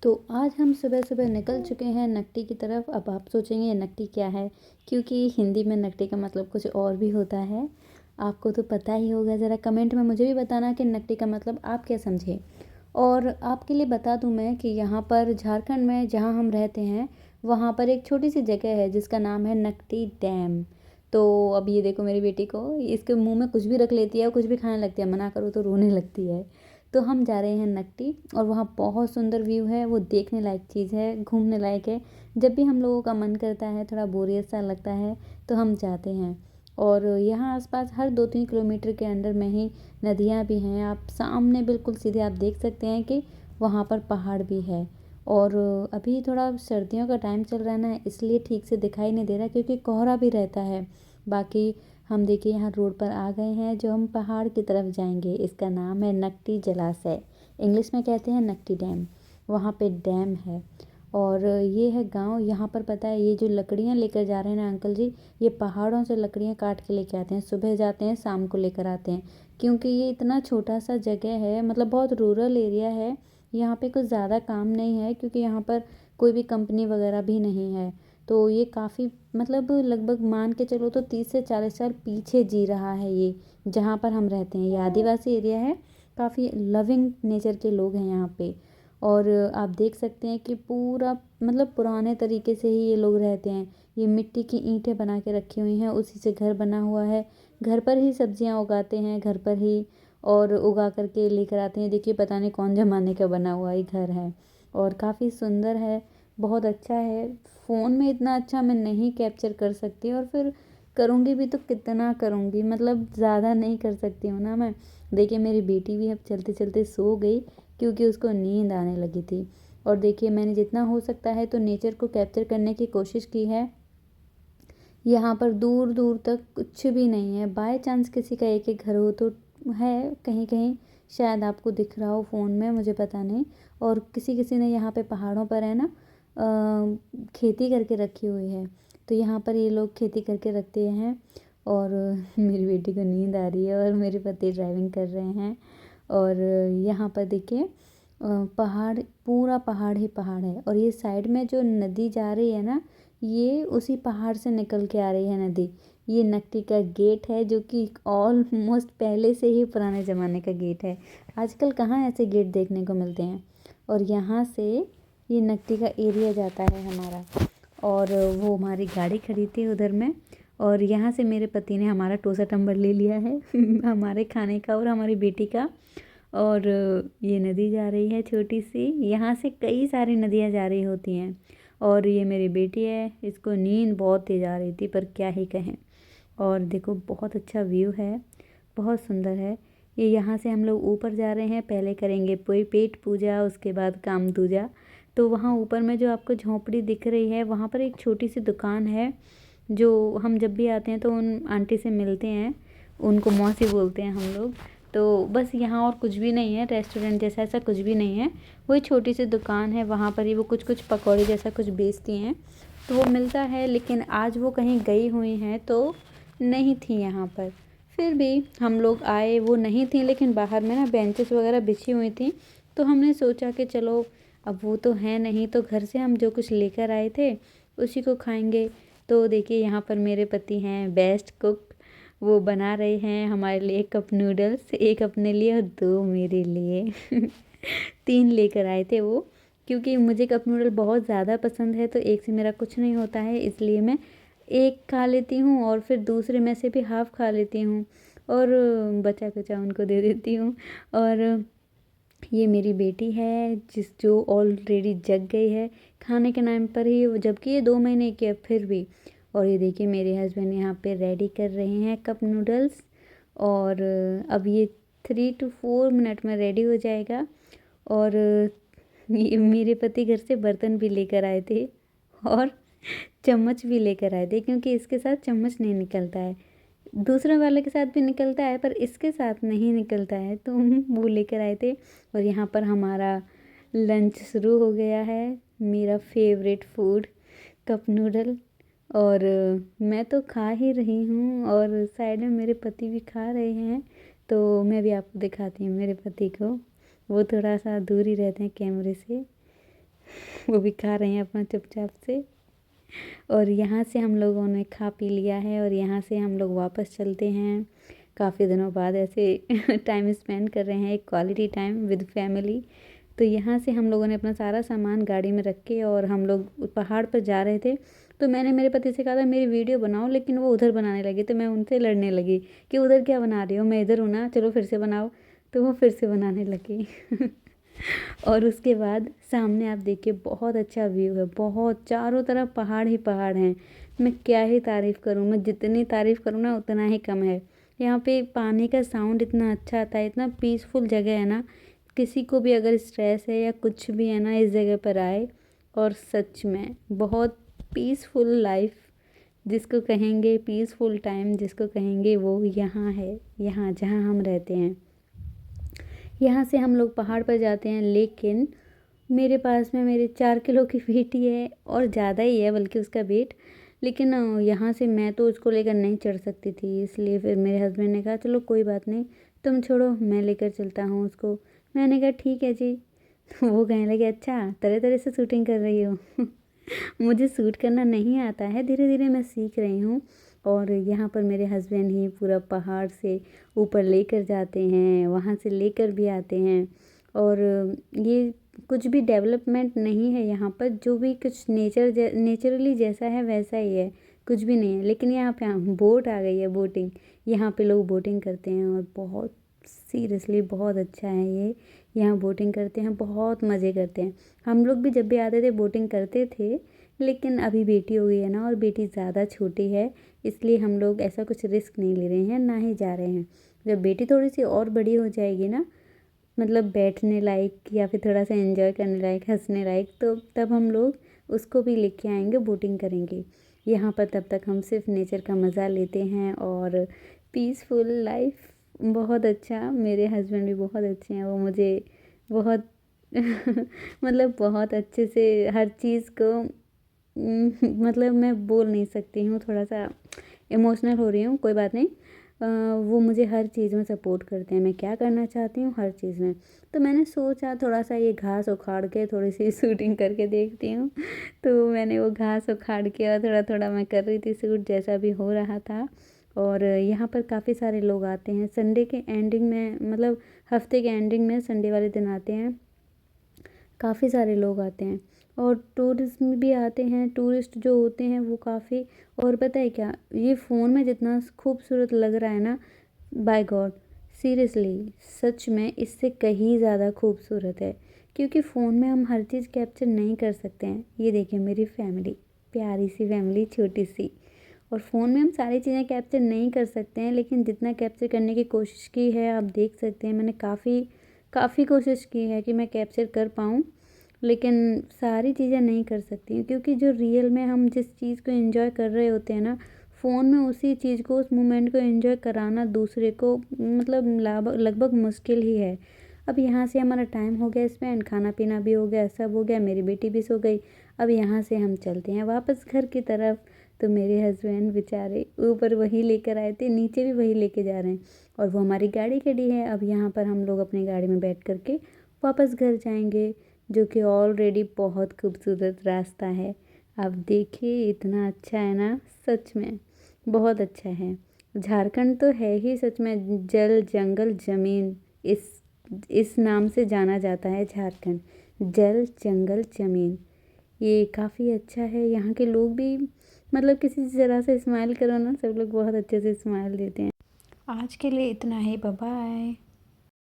तो आज हम सुबह-सुबह निकल चुके हैं नकटी की तरफ। अब आप सोचेंगे ये नकटी क्या है? क्योंकि हिंदी में नकटी का मतलब कुछ और भी होता है। आपको तो पता ही होगा, ज़रा कमेंट में मुझे भी बताना कि नकटी का मतलब आप क्या समझे? और आपके लिए बता दूँ मैं कि यहाँ पर झारखंड में जहाँ हम रहते हैं, वहाँ पर एक छोटी-सी जगह है जिसका नाम है नकटी डैम। तो अब ये देखो मेरी बेटी को, इसके मुँह में कुछ भी रख लेती है और कुछ भी खाने लगती है, मना करो तो रोने लगती है। तो हम जा रहे हैं नकटी और वहाँ बहुत सुंदर व्यू है, वो देखने लायक चीज़ है, घूमने लायक है। जब भी हम लोगों का मन करता है, थोड़ा बोरियत सा लगता है, तो हम जाते हैं। और यहाँ आस-पास हर 2-3 किलोमीटर के अंदर में ही नदियाँ भी हैं। आप सामने बिल्कुल सीधे आप देख सकते हैं कि वहाँ पर पहाड़ भी है। और अभी थोड़ा सर्दियों का टाइम चल रहा है ना, इसलिए ठीक से दिखाई नहीं दे रहा क्योंकि कोहरा भी रहता है। बाकी हम देखिए यहाँ रोड पर आ गए हैं जो हम पहाड़ की तरफ जाएंगे। इसका नाम है नकटी जलाशय, इंग्लिश में कहते हैं नकटी डैम। वहाँ पे डैम है और ये है गांव। यहाँ पर पता है ये जो लकड़ियाँ लेकर जा रहे हैं ना अंकल जी, ये पहाड़ों से लकड़ियाँ काट के लेके आते हैं। सुबह जाते हैं, शाम को लेकर आते हैं। क्योंकि ये इतना छोटा सा जगह है, मतलब बहुत रूरल एरिया है। यहाँ पे कुछ ज़्यादा काम नहीं है क्योंकि यहाँ पर कोई भी कंपनी वगैरह भी नहीं है। तो ये काफ़ी, मतलब लगभग मान के चलो तो 30 से 40 साल पीछे जी रहा है ये, जहाँ पर हम रहते हैं। ये आदिवासी एरिया है, काफ़ी लविंग नेचर के लोग हैं यहाँ पे। और आप देख सकते हैं कि पूरा मतलब पुराने तरीके से ही ये लोग रहते हैं। ये मिट्टी की ईंटें बना के रखी हुई हैं, उसी से घर बना हुआ है। घर पर ही सब्जियां उगाते हैं, घर पर ही, और उगा करके लेकर आते हैं। देखिए पता नहीं कौन ज़माने का बना हुआ ये घर है और काफ़ी सुंदर है, बहुत अच्छा है। फ़ोन में इतना अच्छा मैं नहीं कैप्चर कर सकती, और फिर करूँगी भी तो कितना करूँगी, मतलब ज़्यादा नहीं कर सकती हूँ ना मैं। देखिए मेरी बेटी भी अब चलते चलते सो गई क्योंकि उसको नींद आने लगी थी। और देखिए मैंने जितना हो सकता है तो नेचर को कैप्चर करने की कोशिश की है। यहाँ पर दूर दूर तक कुछ भी नहीं है। बाय चांस किसी का एक एक घर हो तो है कहीं कहीं, शायद आपको दिख रहा हो फ़ोन में, मुझे पता नहीं। और किसी किसी ने यहाँ पे पहाड़ों पर है ना खेती करके रखी हुई है। तो यहाँ पर ये लोग खेती करके रखते हैं। और मेरी बेटी को नींद आ रही है और मेरे पति ड्राइविंग कर रहे हैं। और यहाँ पर देखिए पहाड़, पूरा पहाड़ ही पहाड़ है। और ये साइड में जो नदी जा रही है ना, ये उसी पहाड़ से निकल के आ रही है नदी। ये नकटी का गेट है जो कि ऑलमोस्ट पहले से ही पुराने ज़माने का गेट है। आजकल कहाँ ऐसे गेट देखने को मिलते हैं। और यहाँ से ये नकटी का एरिया जाता है हमारा। और वो हमारी गाड़ी खड़ी थी उधर में, और यहाँ से मेरे पति ने हमारा टोसा टम्बर ले लिया है हमारे खाने का और हमारी बेटी का। और ये नदी जा रही है छोटी सी, यहाँ से कई सारी नदियाँ जा रही होती हैं। और ये मेरी बेटी है, इसको नींद बहुत तेज़ आ रही थी पर क्या ही कहें। और देखो बहुत अच्छा व्यू है, बहुत सुंदर है। ये यहाँ से हम लोग ऊपर जा रहे हैं, पहले करेंगे पेट पूजा, उसके बाद काम दूजा। तो वहाँ ऊपर में जो आपको झोंपड़ी दिख रही है, वहाँ पर एक छोटी सी दुकान है जो हम जब भी आते हैं तो उन आंटी से मिलते हैं, उनको मौसी बोलते हैं हम लोग। तो बस यहाँ और कुछ भी नहीं है, रेस्टोरेंट जैसा ऐसा कुछ भी नहीं है। वही छोटी सी दुकान है, वहाँ पर ही वो कुछ कुछ पकौड़े जैसा कुछ बेचती हैं, तो वो मिलता है। लेकिन आज वो कहीं गई हुई हैं तो नहीं थी यहाँ पर। फिर भी हम लोग आए, वो नहीं थी, लेकिन बाहर में ना बेंचेस वगैरह बिछी हुई थी। तो हमने सोचा कि चलो अब वो तो है नहीं, तो घर से हम जो कुछ लेकर आए थे उसी को खाएंगे। तो देखिए यहाँ पर मेरे पति हैं बेस्ट कुक, वो बना रहे हैं हमारे लिए कप नूडल्स, एक अपने लिए और 2 मेरे लिए 3 लेकर आए थे वो, क्योंकि मुझे कप नूडल बहुत ज़्यादा पसंद है। तो एक से मेरा कुछ नहीं होता है, इसलिए मैं एक खा लेती हूँ और फिर दूसरे में से भी हाफ़ खा लेती हूँ और बचा कुचा उनको दे देती हूँ। और ये मेरी बेटी है जो ऑलरेडी जग गई है खाने के नाम पर ही, जबकि ये 2 महीने की है फिर भी। और ये देखिए मेरे हस्बैंड यहाँ पे रेडी कर रहे हैं कप नूडल्स, और अब ये 3 to 4 मिनट में रेडी हो जाएगा। और ये मेरे पति घर से बर्तन भी लेकर आए थे और चम्मच भी लेकर आए थे, क्योंकि इसके साथ चम्मच नहीं निकलता है। दूसरे वाले के साथ भी निकलता है पर इसके साथ नहीं निकलता है, तो वो लेकर आए थे। और यहाँ पर हमारा लंच शुरू हो गया है, मेरा फेवरेट फूड कप नूडल। और मैं तो खा ही रही हूँ और साइड में मेरे पति भी खा रहे हैं। तो मैं भी आपको दिखाती हूँ मेरे पति को, वो थोड़ा सा दूर ही रहते हैं कैमरे से। वो भी खा रहे हैं अपना चुपचाप से। और यहाँ से हम लोगों ने खा पी लिया है और यहाँ से हम लोग वापस चलते हैं। काफ़ी दिनों बाद ऐसे टाइम स्पेंड कर रहे हैं, एक क्वालिटी टाइम विद फैमिली। तो यहाँ से हम लोगों ने अपना सारा सामान गाड़ी में रख के और हम लोग पहाड़ पर जा रहे थे। तो मैंने मेरे पति से कहा था मेरी वीडियो बनाओ, लेकिन वो उधर बनाने लगे। तो मैं उनसे लड़ने लगी कि उधर क्या बना रही हो, मैं इधर हूँ ना, चलो फिर से बनाओ। तो वो फिर से बनाने लगी। और उसके बाद सामने आप देखिए बहुत अच्छा व्यू है, बहुत चारों तरफ पहाड़ ही पहाड़ हैं। मैं क्या ही तारीफ़ करूँ, मैं जितनी तारीफ़ करूँ ना उतना ही कम है। यहाँ पे पानी का साउंड इतना अच्छा आता है, इतना पीसफुल जगह है ना। किसी को भी अगर स्ट्रेस है या कुछ भी है ना, इस जगह पर आए। और सच में बहुत पीसफुल लाइफ जिसको कहेंगे, पीसफुल टाइम जिसको कहेंगे, वो यहाँ है, यहाँ जहाँ हम रहते हैं। यहाँ से हम लोग पहाड़ पर जाते हैं, लेकिन मेरे पास में मेरे 4 किलो की बेटी है और ज़्यादा ही है बल्कि उसका वेट। लेकिन यहाँ से मैं तो उसको लेकर नहीं चढ़ सकती थी, इसलिए फिर मेरे हस्बैंड ने कहा चलो कोई बात नहीं, तुम छोड़ो मैं लेकर चलता हूँ उसको। मैंने कहा ठीक है जी। वो कहने लगे अच्छा तरह तरह से शूटिंग कर रही हो। मुझे शूट करना नहीं आता है, धीरे धीरे मैं सीख रही हूँ। और यहाँ पर मेरे हस्बैंड ही पूरा पहाड़ से ऊपर लेकर जाते हैं, वहाँ से लेकर भी आते हैं। और ये कुछ भी डेवलपमेंट नहीं है यहाँ पर, जो भी कुछ नेचुरली जैसा है वैसा ही है, कुछ भी नहीं है। लेकिन यहाँ पे बोट आ गई है, बोटिंग। यहाँ पे लोग बोटिंग करते हैं और बहुत सीरियसली बहुत अच्छा है ये। यहाँ बोटिंग करते हैं, बहुत मज़े करते हैं। हम लोग भी जब भी आते थे बोटिंग करते थे, लेकिन अभी बेटी हो गई है ना और बेटी ज़्यादा छोटी है, इसलिए हम लोग ऐसा कुछ रिस्क नहीं ले रहे हैं, ना ही जा रहे हैं। जब बेटी थोड़ी सी और बड़ी हो जाएगी ना, मतलब बैठने लायक या फिर थोड़ा सा एंजॉय करने लायक, हंसने लायक, तो तब हम लोग उसको भी लेके आएंगे, बोटिंग करेंगे। यहाँ पर तब तक हम सिर्फ नेचर का मज़ा लेते हैं और पीसफुल लाइफ। बहुत अच्छा, मेरे हस्बैंड भी बहुत अच्छे हैं, वो मुझे बहुत मतलब बहुत अच्छे से हर चीज़ को मतलब मैं बोल नहीं सकती हूँ, थोड़ा सा इमोशनल हो रही हूँ, कोई बात नहीं। वो मुझे हर चीज़ में सपोर्ट करते हैं, मैं क्या करना चाहती हूँ हर चीज़ में। तो मैंने सोचा थोड़ा सा ये घास उखाड़ के थोड़ी सी शूटिंग करके देखती हूँ। तो मैंने वो घास उखाड़ के और थोड़ा थोड़ा मैं कर रही थी शूट, जैसा भी हो रहा था। और यहाँ पर काफ़ी सारे लोग आते हैं संडे के एंडिंग में, मतलब हफ्ते के एंडिंग में संडे वाले दिन आते हैं। काफ़ी सारे लोग आते हैं और टूरिस्ट भी आते हैं, टूरिस्ट जो होते हैं वो काफ़ी। और पता है क्या, ये फ़ोन में जितना खूबसूरत लग रहा है ना, बाय गॉड सीरियसली सच में इससे कहीं ज़्यादा खूबसूरत है। क्योंकि फ़ोन में हम हर चीज़ कैप्चर नहीं कर सकते हैं। ये देखिए मेरी फैमिली, प्यारी सी फैमिली, छोटी सी। और फ़ोन में हम सारी चीज़ें कैप्चर नहीं कर सकते हैं, लेकिन जितना कैप्चर करने की कोशिश की है आप देख सकते हैं, मैंने काफ़ी कोशिश की है कि मैं कैप्चर कर पाऊँ। लेकिन सारी चीज़ें नहीं कर सकती हूँ, क्योंकि जो रियल में हम जिस चीज़ को एंजॉय कर रहे होते हैं ना, फ़ोन में उसी चीज़ को, उस मोमेंट को एंजॉय कराना दूसरे को मतलब लगभग मुश्किल ही है। अब यहाँ से हमारा टाइम हो गया स्पेंड, खाना पीना भी हो गया, सब हो गया, मेरी बेटी भी सो गई। अब यहाँ से हम चलते हैं वापस घर की तरफ। तो मेरे हस्बैंड बेचारे ऊपर वही लेकर आए थे, नीचे भी वही लेके जा रहे हैं और वो हमारी गाड़ी खड़ी है। अब यहाँ पर हम लोग अपनी गाड़ी में बैठ करके वापस घर जाएंगे, जो कि ऑलरेडी बहुत खूबसूरत रास्ता है। आप देखिए इतना अच्छा है ना, सच में बहुत अच्छा है। झारखंड तो है ही सच में जल जंगल ज़मीन, इस नाम से जाना जाता है झारखंड, जल जंगल ज़मीन। ये काफ़ी अच्छा है। यहाँ के लोग भी मतलब किसी ज़रा से स्माइल करो ना, सब लोग बहुत अच्छे से स्माइल देते हैं। आज के लिए इतना ही, बाय बाय।